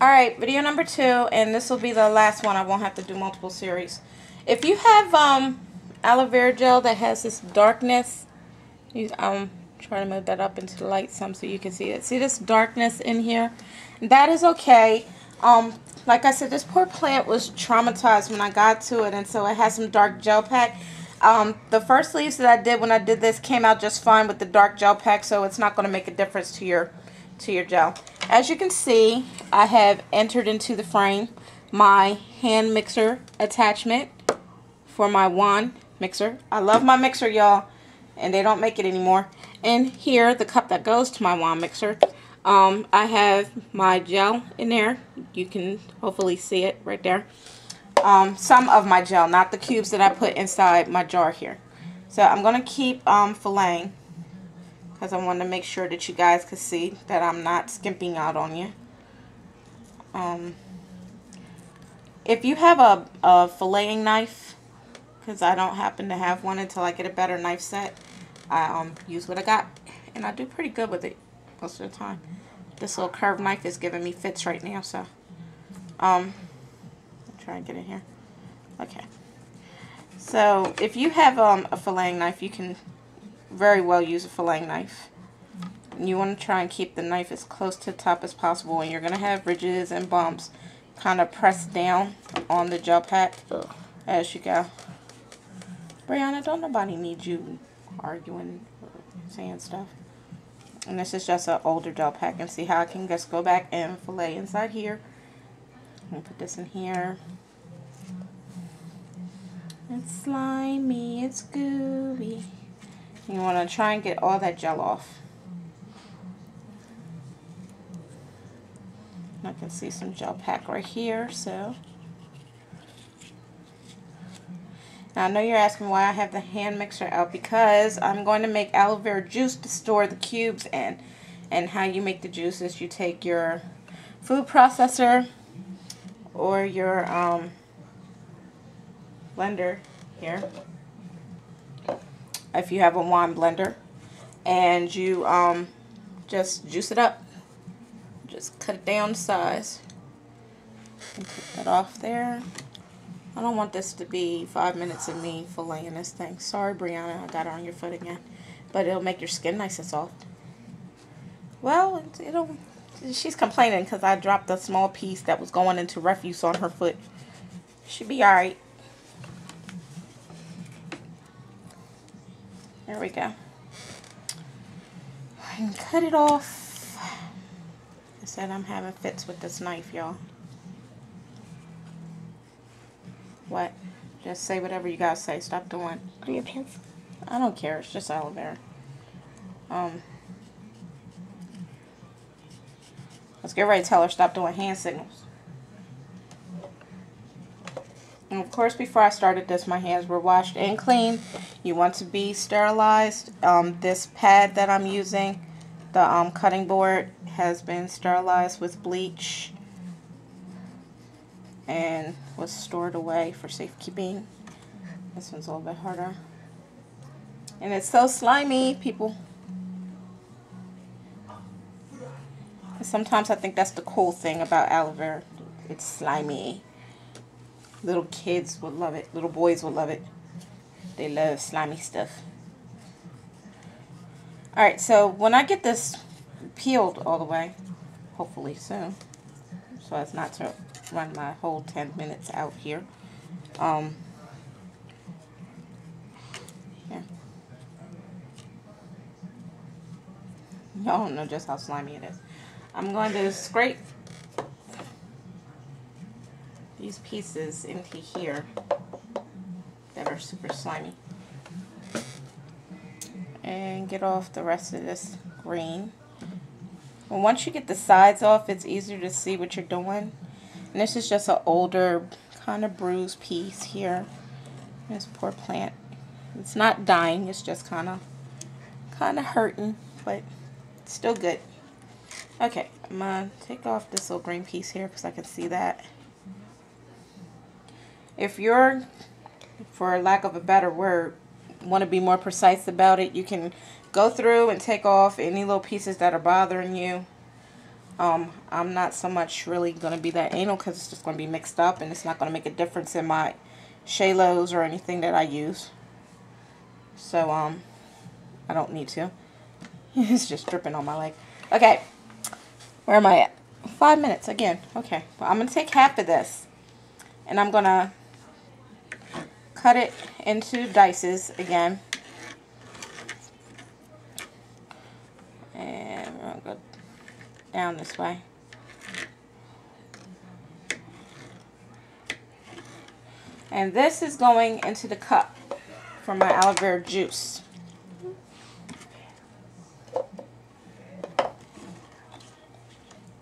Alright, video number 2, and this will be the last one. I won't have to do multiple series. If you have aloe vera gel that has this darkness, I'm trying to move that up into the light some so you can see it. See this darkness in here? That is okay. Like I said, this poor plant was traumatized when I got to it, and so it has some dark gel pack. The first leaves that I did when I did this came out just fine with the dark gel pack, so it's not going to make a difference to your gel. As you can see, I have entered into the frame my hand mixer attachment for my wand mixer. I love my mixer, y'all, and they don't make it anymore. And here, the cup that goes to my wand mixer. I have my gel in there. You can hopefully see it right there. Some of my gel, not the cubes that I put inside my jar here. So I'm going to keep filleting, because I want to make sure that you guys can see that I'm not skimping out on you. If you have a filleting knife, because I don't happen to have one until I get a better knife set, I use what I got, and I do pretty good with it most of the time. This little curved knife is giving me fits right now, so I'll try and get in here. Okay. So if you have a filleting knife, you can very well use a filleting knife. You want to try and keep the knife as close to the top as possible, and you're going to have ridges and bumps kind of pressed down on the gel pack as you go. Brianna, don't nobody need you arguing or saying stuff. And this is just an older gel pack, and see how I can just go back and fillet inside here. I'm going to put this in here. It's slimy, it's gooey. You want to try and get all that gel off. I can see some gel pack right here, so. Now I know you're asking why I have the hand mixer out, because I'm going to make aloe vera juice to store the cubes in. And how you make the juice is you take your food processor or your blender here, if you have a wand blender, and you just juice it up. Just cut it down to size and put that off there. I don't want this to be 5 minutes of me filleting this thing. Sorry, Brianna, I got her on your foot again. But it'll make your skin nice and soft. Well, she's complaining because I dropped a small piece that was going into refuse on her foot. She'll be alright. There we go. And cut it off. I said I'm having fits with this knife, y'all. What? Just say whatever you gotta say. Stop doing. On your pants. I don't care. It's just aloe vera. Let's get ready to tell her stop doing hand signals. And of course, before I started this, my hands were washed and clean. You want to be sterilized. This pad that I'm using, the cutting board, has been sterilized with bleach and was stored away for safekeeping. This one's a little bit harder. And it's so slimy, people. And sometimes I think that's the cool thing about aloe vera. It's slimy. Little kids would love it. Little boys would love it. They love slimy stuff. Alright, so when I get this peeled all the way, hopefully soon, so as not to run my whole 10 minutes out here. Here. Y'all don't know just how slimy it is. I'm going to scrape these pieces into here that are super slimy and get off the rest of this green. And once you get the sides off, it's easier to see what you're doing. And this is just an older, kind of bruised piece here. This poor plant. It's not dying, it's just kind of hurting, but it's still good. Okay, I'm going to take off this little green piece here because I can see that. If you're, for lack of a better word, want to be more precise about it, you can go through and take off any little pieces that are bothering you. I'm not so much really going to be that anal because it's just going to be mixed up and it's not going to make a difference in my Shalos or anything that I use. So, I don't need to. It's just dripping on my leg. Okay. Where am I at? 5 minutes again. Okay. Well, I'm going to take half of this and I'm going to cut it into dices again. And we're going to go down this way. And this is going into the cup for my aloe vera juice.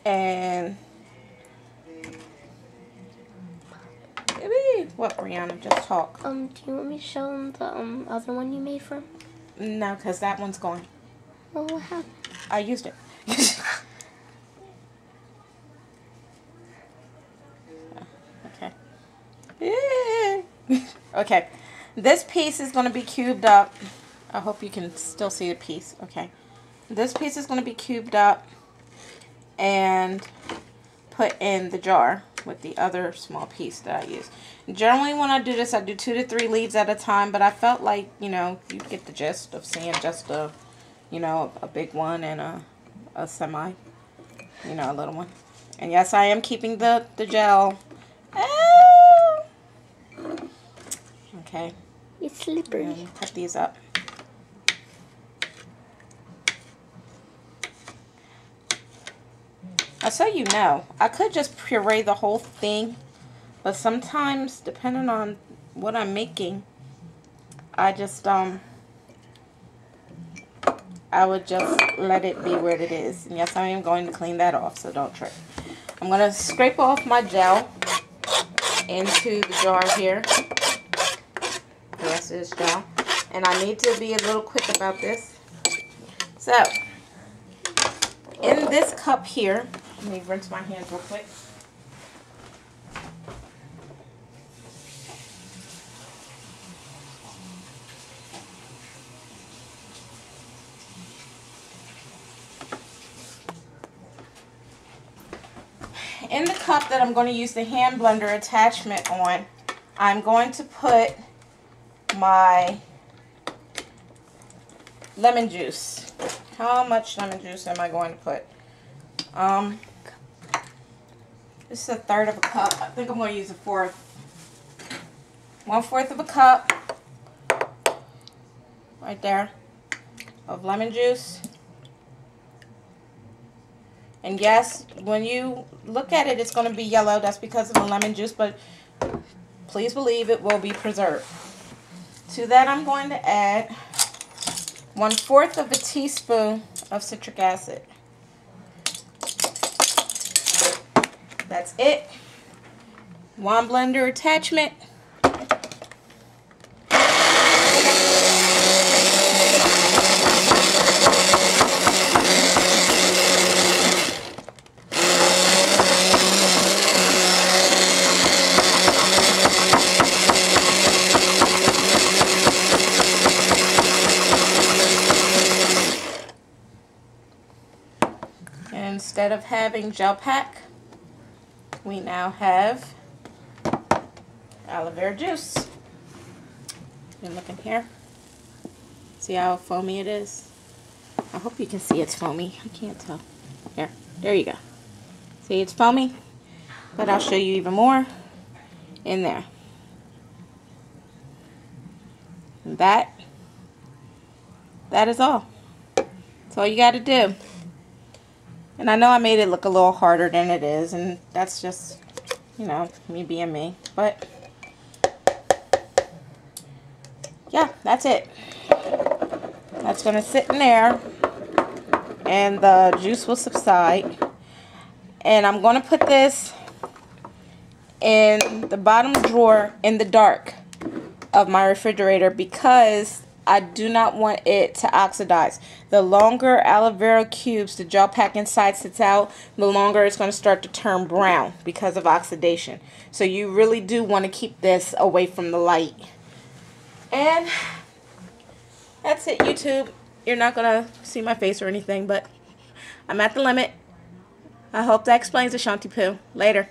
And what, Brianna? Just talk. Do you want me to show them the other one you made from? No, because that one's gone. Well, what happened? I used it. Okay. Okay. This piece is going to be cubed up. I hope you can still see the piece. Okay. This piece is going to be cubed up and put in the jar with the other small piece that I use. Generally when I do this, I do 2 to 3 leaves at a time, but I felt like, you know, you get the gist of seeing just a, you know, a big one and a semi, you know, a little one. And yes, I am keeping the gel. Okay. It's slippery. And cut these up. So you know, I could just puree the whole thing, but sometimes, depending on what I'm making, I just I would just let it be where it is. And yes, I am going to clean that off, so don't trip. I'm going to scrape off my gel into the jar here. Yes, it is gel. And I need to be a little quick about this. So, in this cup here, let me rinse my hands real quick. In the cup that I'm going to use the hand blender attachment on, I'm going to put my lemon juice. How much lemon juice am I going to put? This is 1/3 of a cup. I think I'm going to use 1/4. 1/4 of a cup, right there, of lemon juice. And yes, when you look at it, it's going to be yellow. That's because of the lemon juice, but please believe it will be preserved. To that, I'm going to add 1/4 of a teaspoon of citric acid. That's it. Wand blender attachment. Instead of having gel pack, we now have aloe vera juice. You look in here. See how foamy it is? I hope you can see it's foamy. I can't tell. There you go. See, it's foamy, but I'll show you even more in there. And that is all. That's all you got to do. And I know I made it look a little harder than it is, and that's just, you know, me being me. But, yeah, that's it. That's going to sit in there, and the juice will subside. And I'm going to put this in the bottom drawer in the dark of my refrigerator because I do not want it to oxidize. The longer aloe vera cubes, the gel pack inside sits out, the longer it's going to start to turn brown because of oxidation. So you really do want to keep this away from the light. And that's it, YouTube. You're not going to see my face or anything, but I'm at the limit. I hope that explains it, Shanti Poo. Later.